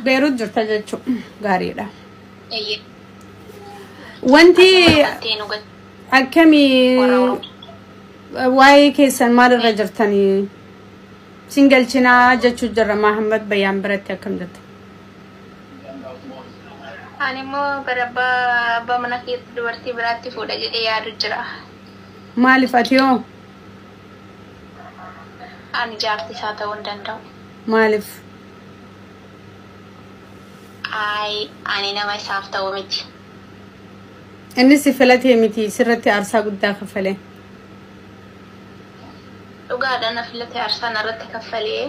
Beirut jirta jechuudha gaariidha. Wanti akkamii waa'ee keessan maalirra jirtanii singalchinaa jechuu jirra Mahammad Bayyaan biratti akkam jirta? Ani immoo bara mana keessa dubartii biraatti fuudha jedhee yaadu jira. Maaliif ati yoo? Ani jaartii isaa ta'uu hin danda'u. Maaliif? Ani nama isaaf ta'u miti. Inni si filatee miti sirratti aarsaa guddaa kaffalee. Dhugaadhaan na filatee aarsaa narratti kaffalee.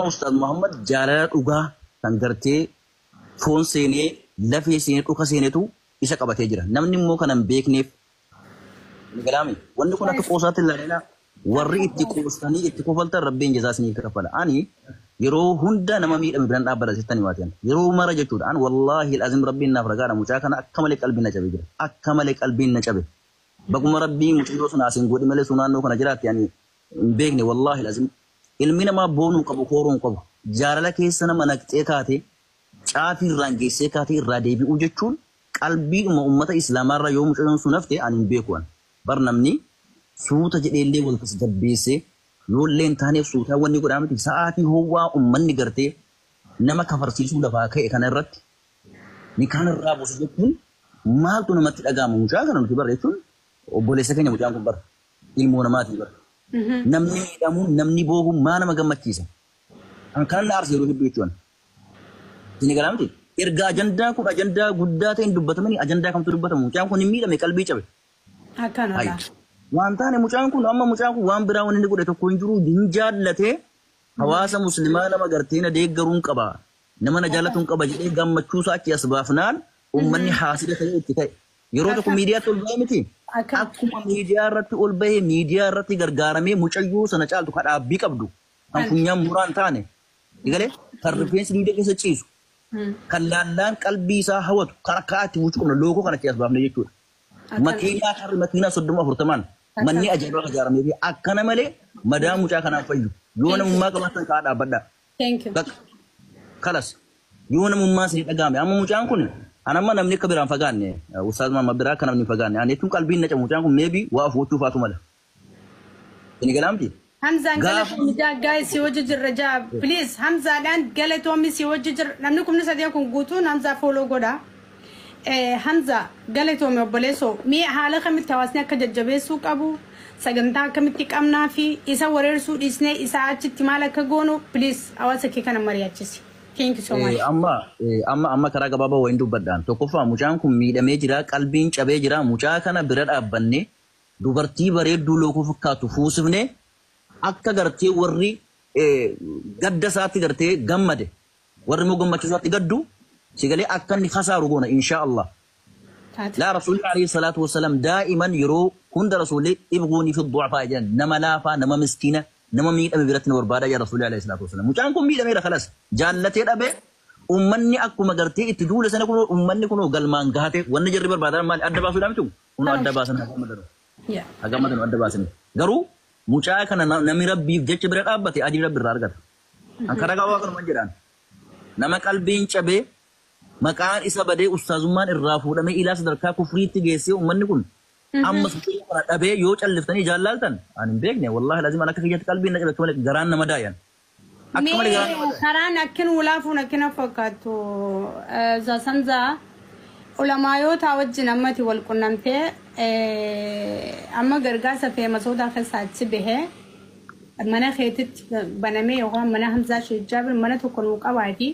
Ustaz Muhammad jaalala dhugaa kan gartee foon seenee lafee seenee dhuka seenetu isa qabatee jira. Namni immoo kanan beekneef galaami. Wanni kun akka qoosaatti ilaalina warri itti qoostanii itti kofaltan rabbiin jazaa isinii kaffala. Ani yeroo hunda nama miidhame biraan dhaabbata sittanii waatiin. Yeroo mara jechuudha. Ani wallaahi azim rabbiin naaf ragaadha mucaa kana akka malee qalbiin na cabe jira. Akka malee qalbiin na cabe. Baguma rabbii mucayyoo sun asiin godhi malee sunaannoo kana jiraatti ani hin beekne wallaahi azim. Ilmi namaa boonuu qabu kooruu qabu. Jaalala keessa nama naqxee kaatee caafii irraan geessee kaatee irraa deebi'uu jechuun qalbii uummata islaamaa yoo mucayyoon sun hafte ani hin beeku. Bar namni suuta jedheellee wal tasgabbeessee yoollee hin taaneef suutaa wanni godhaa miti sa'aatii howwaa uummanni gartee nama kafarsiisuu lafaa ka'e kana irratti ni kaan irraa buusu jechuun maaltu namatti dhaga'ama mucaa kana nuti barra jechuun obboleessa keenya mucaan kun barra ilmoo namaati barra. Namni miidhamuun namni boohuun maa nama gammachiisa. Kan kana na aarsa yeroo hedduu jechuun. Isin galaa miti erga ajandaa kun ajandaa guddaa ta'een dubbatamanii ajandaa kamtu dubbatamu mucaan kun hin miidhame qalbii cabe. Akkanadha. Waan taane mucaan kun amma mucaan kun waan biraa wanni godhe tokko hin jiru hin jaallatee hawaasa muslimaa nama gartee na deeggaruun qaba nama na jaallatuun qaba jedhee gammachuusa achi as baafnaan uummanni haasida ta'ee itti ta'e yeroo tokko miidiyaatti ol bahee miti akkuma miidiyaa irratti ol bahee miidiyaa irratti gargaaramee mucayyoo sana caaltu kadhaabbii qabdu kan funyaan muraan taane egalee kan rifeensi miidiyaa keessa ciisu kan laallaan qalbii isaa hawwatu karakkaatti wucuu qabna loogoo kana achi as baafne jechuudha. Makiinaa harri makiinaa 30-40 manni ajaa'ibaa ijaaramee fi akkana malee madaa mucaa kanaan fayyu yoo namummaa qabaatan kaa dhaabbadha. Kalas yoo namummaa isin dhagaame amma mucaan kun anamma namni akka biraan fagaanne ustaaz Muhammad biraa akka namni fagaanne ani jechuun qalbiin na cabu mucaan kun meebi waa fuuchuu faatu mala. Inni galaamti. Hamzaan galatoomii guys si wajji jirra jaa please Hamzaadhaan galatoomii si wajji jirra namni kumni sadii kun guutuun Hamzaa follow godha. Hamza galatoomii obboleessoo mi haala kamitti hawaasni akka jajjabeessuu qabu sagantaa akkamitti qabnaa fi isa wareersuu dhiisnee isa achitti maal akka goonu please hawaasa kee kana mari'achisi. Thank you so much. Amma karaa gabaabaa wayin dubbadhaan tokkoffaa mucaan kun miidhamee jira qalbiin cabee jira mucaa kana bira dhaabbanne dubartii bareedduu lookoo fakkaatu fuusifne akka gartee warri gadda isaatti gartee gammade warri immoo gammachiisaatti gaddu سيقولي أكني خسارة قونا إن شاء الله. لا رسول الله عليه الصلاة والسلام دائما يرو كند رسولي يبغوني في الضعفاء جن نما لافا نما مسكينة نما ميت أبي برتنا وربادا يا رسول الله عليه الصلاة والسلام. مجانكم ميت أميرة خلاص جالتي أبي أمني أكو مقرتي تدول سنة كنو أمني كنو قال ما انقهته ونجرب بربادا ما أدبا سلام تو كنو أدبا سنة أقامدنو أدبا سنة قرو مجاك أنا نمي ربي جت برد أبتي أجي ربي رارقت أنكرا قوا كنو مجران نما قلبين شبه مكان إسا بدي أستاذمان الرافو لما إلاس دركا كفريت تجيسي ومن يكون أما سكين أبي يوش اللفتني جالالتن أنا بيجني والله لازم أنا كخيجت قلبي نقدر تقول جران نمداين أكمل جران أكن ولا فون أكن فكاتو زاسنزا علماء يتوجه نمتي والكنمتي أما جرجاسة في مسودة خسات سبه منا خيتت بنامي يوم منا همزة شجاب منا تكون مقاوعتي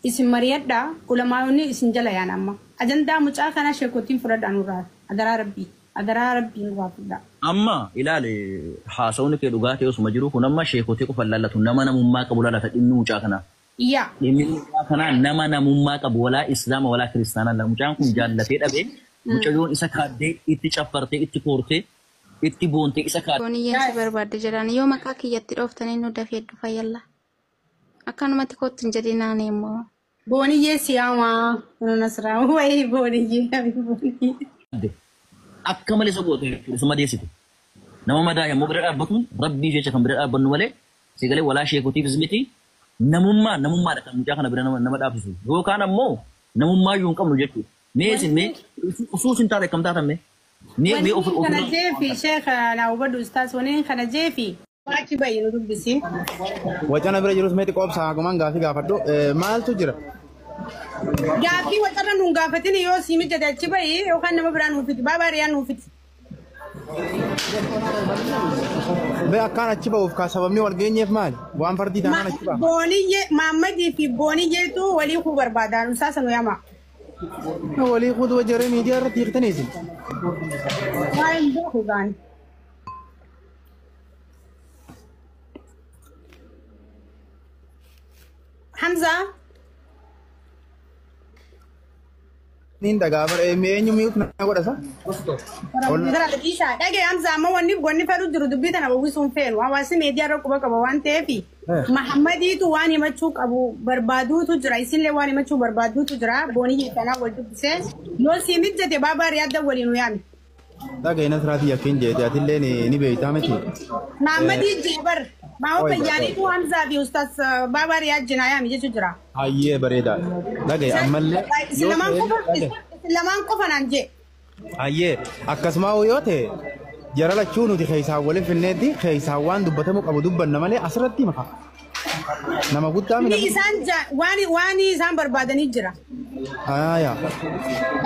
اسم مريضة علماء اسم جلايان أما أجندا متأخرنا شكوتين فرد أنورا أدرى ربي نوافدا أما إلى حاسون كدوغاتي وسمجرو كنما شيخوتي كفلالة نما نمما قبولا لا تدمنو متأخرنا يا متأخرنا نما نمما قبولا إسلام ولا كريستانا لا متأخركم جالتي أبي متأخرون إسكادي إتشافرتي إتكورتي إتبونتي إسكاد بوني ينسبر بعد جراني يوم كاكي يتروفتني ندفيد فيلا أكان ما تكون تنجدينا نيمو بوني يسياما نصرا وين بوني أكمل سبوته اسمه ديسيتو نما مدايا مبرر أبكم ربي جيش كم برر أبن ولا سيقولي ولا شيء كتير زمتي namummaa kan mucaa kana bira nama dhaabsisu yookaan ammoo namummaa yoo hin qabnu jechuudha. Mee utuu sin taate kam taatamme? Mee of kana jeefi sheekha na ubadu ustaas waniin kana jeefi achi bayyinu dubbisi. Wacana bira jirus meeti qoobsaa gumaan gaafii gaafadhu maaltu jira? Gaafii wacana nuun gaafatin yoo siimi jedhe achi bayyi yookaan nama biraa nuufiti baabaariyaan nuufiti. Be akkaan achi ba'uuf kaa sababni wal geenyeef maali? Waan fardii taanaan achi ba'a. Booniyye Maammadii fi Booniyyeetu walii kuu barbaadaan ustaasa nu yaama. Walii kuutu wajjiree miidiyaa irratti hiiktaniisi. Waan beeku gaani. Hamza. Nin dagaa bara eenyu mi'uuf na godhasa? Dhagee Hamza amma wanni gonni fedhu jiru dubbii tana uwwisuun feenu hawaasi miidiyaa irra quba qaba waan ta'eefi Mahammadiitu waan himachuu qabu barbaaduutu jira isinlee waan himachuu barbaaduutu jira Booniyye kanaa wal dubbisee yoo si mijjate baabaari adda waliin yaami. Dhagee nasraatii yakkiin jeete atillee ni beeytaa miti. Mahammadii jeebar maa bayyaaniitu Hamzaa fi ustaas baabaari ajjinaa yaami jechuu jira. Hayyee bareedaa. Dhagee ammallee. Lamaan qofa naan jee. Hayyee akkasuma yoo ta'e jara lachuu nuti keessaa waliin finneetti keessaa waan dubbatamu qabu dubbanna malee asirratti maka. Nama guddaa mi isaan waan isaan barbaadanii jira. Yaa.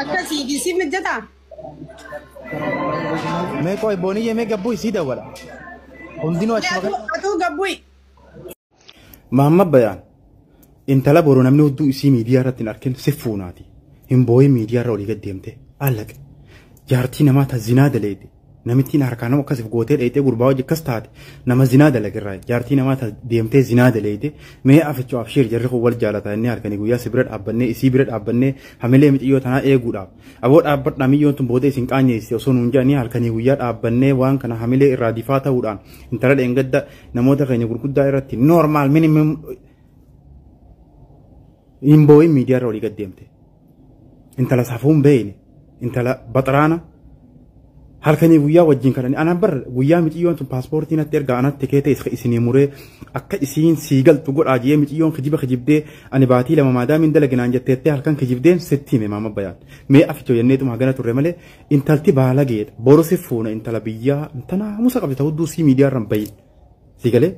Akkasii si mijjataa. Mee qoy Booniyye mee gabbuu isii dawwala. Hundinuu achi maka. Atuu gabbuu. Mahammad Bayaan intala boroo namni hudduu isii miidiyaa irratti hin argin si fuunaati. Hin boo'ee miidiyaa irra olii gad deemte allaqe. Jaartii namaa ta zinaa daleete. Namittiin harkaan nama akkasiif gootee dheeyitee gurbaa hojii akkas taate nama zinaa dalagerraa jaartii namaa ta deemtee zinaa daleete mee afichoo afsheer jarri kun wal jaalataa inni halkanii guyyaa si bira dhaabbannee isii bira dhaabbannee hamilee mixiyyoo tanaa eeguudhaaf aboo dhaabbadhaa miyyoon tun boodee isin qaanyeessite osoo nuun jedhanii halkanii guyyaa dhaabbannee waan kana hamilee irraa difaa ta'uudhaan intala dheengadda namoota keenya gurguddaa irratti noormaal minimum hin boo'in miidiyaa irra olii gad deemte intala safuun beeyne intala baxaraana halkanii guyyaa wajjin kanani ana bar guyyaa mixiyyoon tun paaspoortii natti erga anatti keete isinii muree akka isiin siigaltu godhaa jee mixiyyoon kijibdee ani baatii lama maadaamin dalaginaan jetteettee halkan kijibdeen sitti hime Mahammad Bayaan mee afichoo jenneetuma hagana turre malee intalti baalageedha boru si fuuna intala biyyaa intana musa qabde ta'udduu sii miidiyaa irraan bayin siigalee